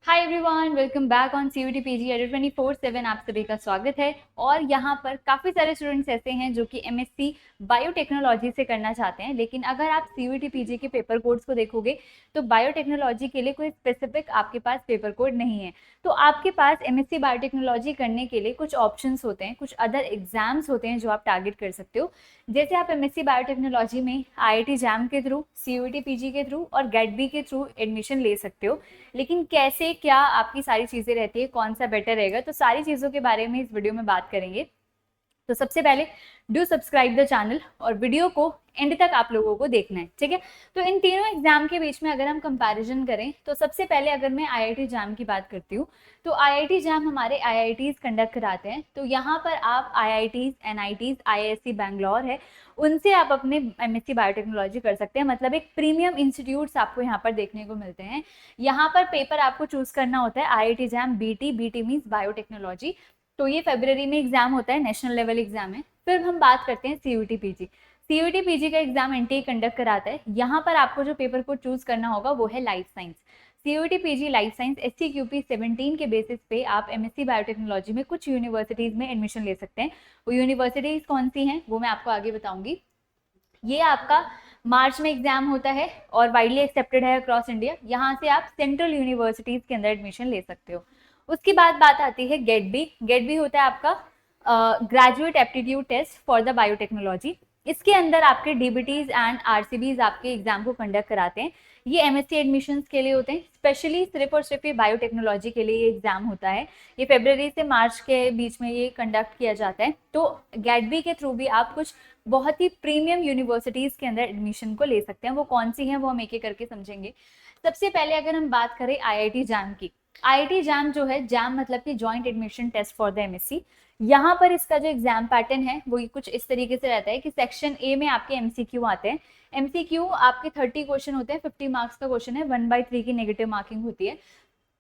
Hi everyone, welcome back on CUET PG Adda 24/7। आप सभी का स्वागत है। और यहाँ पर काफ़ी सारे स्टूडेंट्स ऐसे हैं जो कि एमएससी बायोटेक्नोलॉजी से करना चाहते हैं, लेकिन अगर आप सीयूटी पीजी के पेपर कोड्स को देखोगे तो बायोटेक्नोलॉजी के लिए कोई स्पेसिफिक आपके पास पेपर कोड नहीं है। तो आपके पास एमएससी बायोटेक्नोलॉजी करने के लिए कुछ ऑप्शंस होते हैं, कुछ अदर एग्जाम्स होते हैं जो आप टारगेट कर सकते हो। जैसे आप एमएससी बायोटेक्नोलॉजी में आईआईटी जैम के थ्रू, सीयूटी पीजी के थ्रू और गेट-बी के थ्रू एडमिशन ले सकते हो। लेकिन कैसे, क्या आपकी सारी चीज़ें रहती है, कौन सा बेटर रहेगा, तो सारी चीज़ों के बारे में इस वीडियो में बात करेंगे। तो सबसे पहले डू सब्सक्राइब द चैनल और वीडियो को एंड तक आप लोगों को देखना है, ठीक है। तो इन तीनों एग्जाम के बीच में अगर हम कंपैरिजन करें तो सबसे पहले अगर मैं आईआईटी जैम की बात करती हूँ तो आईआईटी जैम हमारे आईआईटीज कंडक्ट कराते हैं। तो यहाँ पर आप आईआईटीज, एनआईटीज, आईआईएससी बैंगलोर है, उनसे आप अपने एमएससी बायोटेक्नोलॉजी कर सकते हैं। मतलब एक प्रीमियम इंस्टीट्यूट्स आपको यहाँ पर देखने को मिलते हैं। यहाँ पर पेपर आपको चूज करना होता है IIT jam BT, BT means biotechnology. तो ये फरवरी में एग्जाम होता है, नेशनल लेवल एग्जाम है। फिर हम बात करते हैं सीयूटी पीजी। सीयूटी पीजी का एग्जाम एनटीए कंडक्ट कराता है। यहाँ पर आपको जो पेपर को चूज करना होगा वो है life science. CUET PG life science SCQP 17 के बेसिस पे आप एमएससी बायोटेक्नोलॉजी में कुछ यूनिवर्सिटीज में एडमिशन ले सकते हैं। वो यूनिवर्सिटीज कौन सी हैं वो मैं आपको आगे बताऊंगी। ये आपका मार्च में एग्जाम होता है और वाइडली एक्सेप्टेड है अक्रॉस इंडिया। यहाँ से आप सेंट्रल यूनिवर्सिटीज के अंदर एडमिशन ले सकते हो। उसके बाद बात आती है गेट बी। गेट बी होता है आपका graduate aptitude test for the biotechnology. इसके अंदर आपके डीबीटीज एंड आरसीबीज आपके एग्जाम को कंडक्ट कराते हैं। ये एमएससी एडमिशन्स के लिए होते हैं, स्पेशली सिर्फ और सिर्फ ये बायोटेक्नोलॉजी के लिए ये एग्जाम होता है। ये फरवरी से मार्च के बीच में ये कंडक्ट किया जाता है। तो गेट बी के थ्रू भी आप कुछ बहुत ही प्रीमियम यूनिवर्सिटीज के अंदर एडमिशन को ले सकते हैं। वो कौन सी हैं वो हम एक एक करके समझेंगे। सबसे पहले अगर हम बात करें आईआईटी जैम की, आईआईटी जैम जो है, जैम मतलब कि joint admission test for the MSc. यहाँ पर इसका जो एग्जाम पैटर्न है वो कुछ इस तरीके से रहता है कि सेक्शन ए में आपके एमसीक्यू आते हैं। एमसीक्यू आपके 30 क्वेश्चन होते हैं, 50 मार्क्स का क्वेश्चन है, 1/3 की नेगेटिव मार्किंग होती है।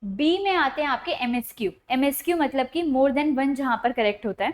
बी में आते हैं आपके एमएसक्यू। एमएसक्यू मतलब कि मोर देन 1 जहां पर करेक्ट होता है,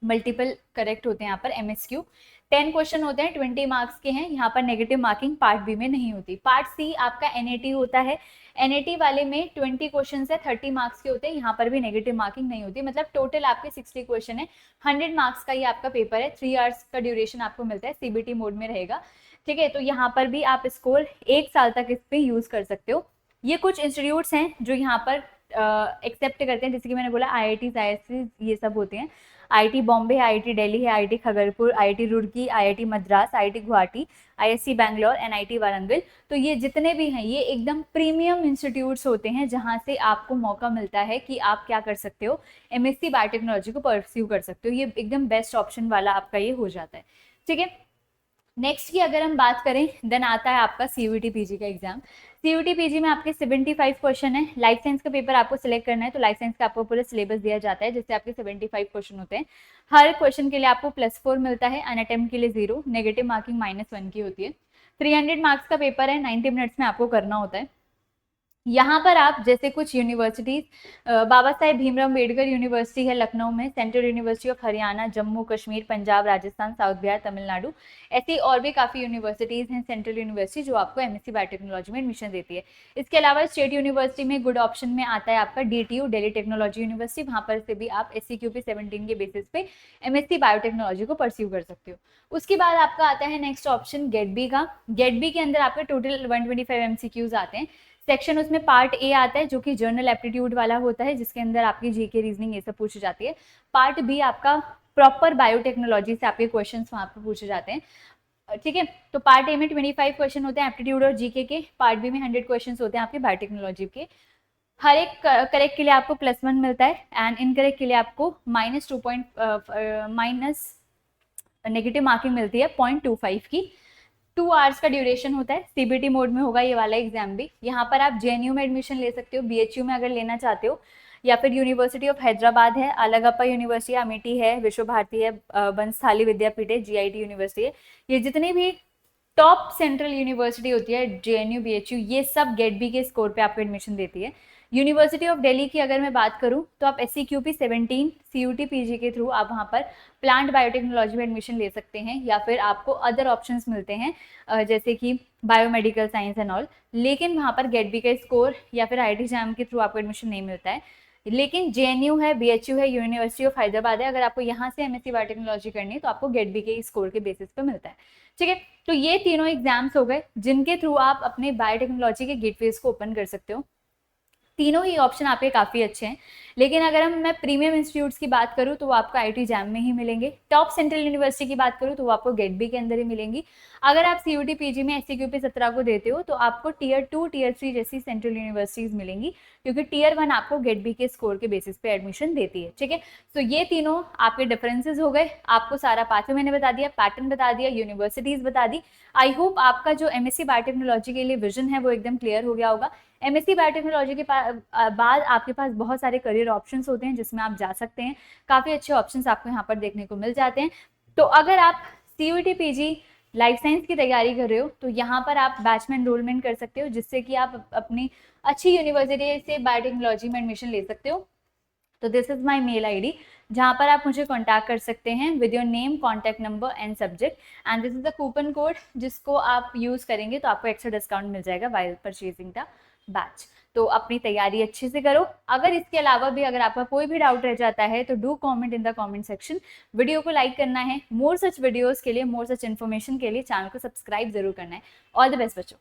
मल्टीपल करेक्ट होते हैं यहाँ पर एमएसक्यू। 10 क्वेश्चन होते हैं, 20 मार्क्स के हैं। यहाँ पर नेगेटिव मार्किंग पार्ट बी में नहीं होती। पार्ट सी आपका एनएटी होता है। एनएटी वाले में 20 क्वेश्चन है, 30 मार्क्स के होते हैं। यहाँ पर भी नेगेटिव मार्किंग नहीं होती। मतलब टोटल आपके 60 क्वेश्चन है, 100 मार्क्स का ये आपका पेपर है। 3 आवर्स का ड्यूरेशन आपको मिलता है, सीबीटी मोड में रहेगा, ठीक है। तो यहाँ पर भी आप स्कोर 1 साल तक इस पे यूज कर सकते हो। ये कुछ इंस्टीट्यूट्स हैं जो यहाँ पर एक्सेप्ट करते हैं, जैसे कि मैंने बोला आईआईटी, आईआईएससी ये सब होते हैं। आईआईटी बॉम्बे है, आईआईटी दिल्ली है, IIT Kharagpur, IIT Roorkee, IIT Madras, IIT Guwahati, ISC Bangalore, NIT Warangal. तो ये जितने भी हैं ये एकदम प्रीमियम इंस्टीट्यूट्स होते हैं जहां से आपको मौका मिलता है कि आप क्या कर सकते हो, एमएससी बायोटेक्नोलॉजी को परस्यू कर सकते हो। ये एकदम बेस्ट ऑप्शन वाला आपका ये हो जाता है, ठीक है। नेक्स्ट की अगर हम बात करें, देन आता है आपका सीयूटी पीजी का एग्जाम। सीयूटी पीजी में आपके 75 क्वेश्चन है। लाइफ साइंस का पेपर आपको सिलेक्ट करना है तो लाइफ साइंस का आपको पूरा सिलेबस दिया जाता है, जिससे आपके 75 क्वेश्चन होते हैं। हर क्वेश्चन के लिए आपको +4 मिलता है, अन अटेम्प्ट के लिए 0, नेगेटिव मार्किंग -1 की होती है। 300 मार्क्स का पेपर है, 90 मिनट्स में आपको करना होता है। यहाँ पर आप जैसे कुछ यूनिवर्सिटीज, बाबा साहेब भीमराव अम्बेडकर यूनिवर्सिटी है लखनऊ में, central university of Haryana, Jammu Kashmir, Punjab, Rajasthan, south Bihar, Tamil Nadu, ऐसी और भी काफ़ी यूनिवर्सिटीज़ हैं सेंट्रल यूनिवर्सिटी जो आपको एमएससी बायोटेक्नोलॉजी में एडमिशन देती है। इसके अलावा स्टेट यूनिवर्सिटी में गुड ऑप्शन में आता है आपका DTU, दिल्ली टेक्नोलॉजी यूनिवर्सिटी। वहाँ पर से भी आप SCQP 17 के बेसिस पे एमएससी बायोटेक्नोलॉजी को परस्यू कर सकते हो। उसके बाद आपका आता है नेक्स्ट ऑप्शन गेट बी का। गेट बी के अंदर आपके टोटल 125 MCQs आते हैं। सेक्शन उसमें पार्ट ए आता है जो कि जर्नल एप्टीट्यूड वाला होता है, जिसके अंदर आपकी जीके, रीजनिंग ये सब पूछी जाती है। पार्ट बी आपका प्रॉपर बायोटेक्नोलॉजी से आपके क्वेश्चंस वहां पर पूछे जाते हैं, ठीक है। तो पार्ट ए में 25 क्वेश्चन होते हैं एप्टीट्यूड और जीके के, पार्ट बी में 100 क्वेश्चन होते हैं आपके बायोटेक्नोलॉजी के। हर एक करेक्ट के लिए आपको +1 मिलता है एंड इनकरेक्ट के लिए आपको माइनस नेगेटिव मार्किंग मिलती है 0.25 की। 2 आवर्स का ड्यूरेशन होता है, सीबीटी मोड में होगा ये वाला एग्जाम भी। यहाँ पर आप जेएनयू में एडमिशन ले सकते हो, बीएचयू में अगर लेना चाहते हो, या फिर यूनिवर्सिटी ऑफ हैदराबाद है, अलगप्पा यूनिवर्सिटी, अमेठी है, विश्व भारती है, बंस्थाली विद्यापीठ है, जीआईटी यूनिवर्सिटी है। ये जितने भी टॉप सेंट्रल यूनिवर्सिटी होती है JNU, BHU, ये सब गेट बी के स्कोर पे आपको एडमिशन देती है। यूनिवर्सिटी ऑफ दिल्ली की अगर मैं बात करूं तो आप SCQP 17 CUT PG के थ्रू आप वहां पर प्लांट बायोटेक्नोलॉजी में एडमिशन ले सकते हैं, या फिर आपको अदर ऑप्शंस मिलते हैं जैसे कि बायोमेडिकल साइंस एंड ऑल, लेकिन वहां पर गेट बी का स्कोर या फिर IIT JAM के थ्रू आपको एडमिशन नहीं मिलता है। लेकिन JNU है, BHU है, यूनिवर्सिटी ऑफ हैदराबाद है, अगर आपको यहाँ से MSc बायोटेक्नोलॉजी करनी है तो आपको गेट बी के स्कोर के बेसिस पे मिलता है। ठीक है, तो ये तीनों एग्जाम्स हो गए जिनके थ्रू आप अपने बायोटेक्नोलॉजी के गेटवेज को ओपन कर सकते हो। तीनों ही ऑप्शन आपके काफ़ी अच्छे हैं, लेकिन अगर मैं प्रीमियम इंस्टीट्यूट्स की बात करूँ तो वो आपको IIT JAM में ही मिलेंगे। टॉप सेंट्रल यूनिवर्सिटी की बात करूँ तो वो आपको गेट बी के अंदर ही मिलेंगी। अगर आप CUT PG में SCQP 17 को देते हो तो आपको Tier 2 Tier 3 जैसी सेंट्रल यूनिवर्सिटीज़ मिलेंगी, क्योंकि Tier 1 आपको गेट बी के स्कोर के बेसिस पे एडमिशन देती है। ठीक है, तो ये तीनों आपके डिफरेंसेस हो गए। आपको सारा पाथवे मैंने बता दिया, पैटर्न बता दिया, यूनिवर्सिटीज़ बता दी। आई होप आपका जो MSc बायोटेक्नोलॉजी के लिए विजन है वो एकदम क्लियर हो गया होगा। MSc बायोटेक्नोलॉजी के बाद आपके पास बहुत सारे करियर ऑप्शंस होते हैं जिसमें आप जा सकते हैं। काफ़ी अच्छे ऑप्शंस आपको यहाँ पर देखने को मिल जाते हैं। तो अगर आप CUT PG लाइफ साइंस की तैयारी कर रहे हो तो यहाँ पर आप बैच में एनरोलमेंट कर सकते हो, जिससे कि आप अपनी अच्छी यूनिवर्सिटी से बायोटेक्नोलॉजी में एडमिशन ले सकते हो। तो this is my mail ID, जहाँ पर आप मुझे कॉन्टैक्ट कर सकते हैं with your name, contact number and subject, and this is the coupon code जिसको आप यूज़ करेंगे तो आपको एक्स्ट्रा डिस्काउंट मिल जाएगा वाइल परचेजिंग द बैच। तो अपनी तैयारी अच्छे से करो। अगर इसके अलावा भी अगर आपका कोई भी डाउट रह जाता है तो do comment in the comment section. Video को लाइक करना है, मोर सच वीडियोस के लिए, मोर सच इन्फॉर्मेशन के लिए चैनल को सब्सक्राइब जरूर करना है। ऑल द बेस्ट बच्चों।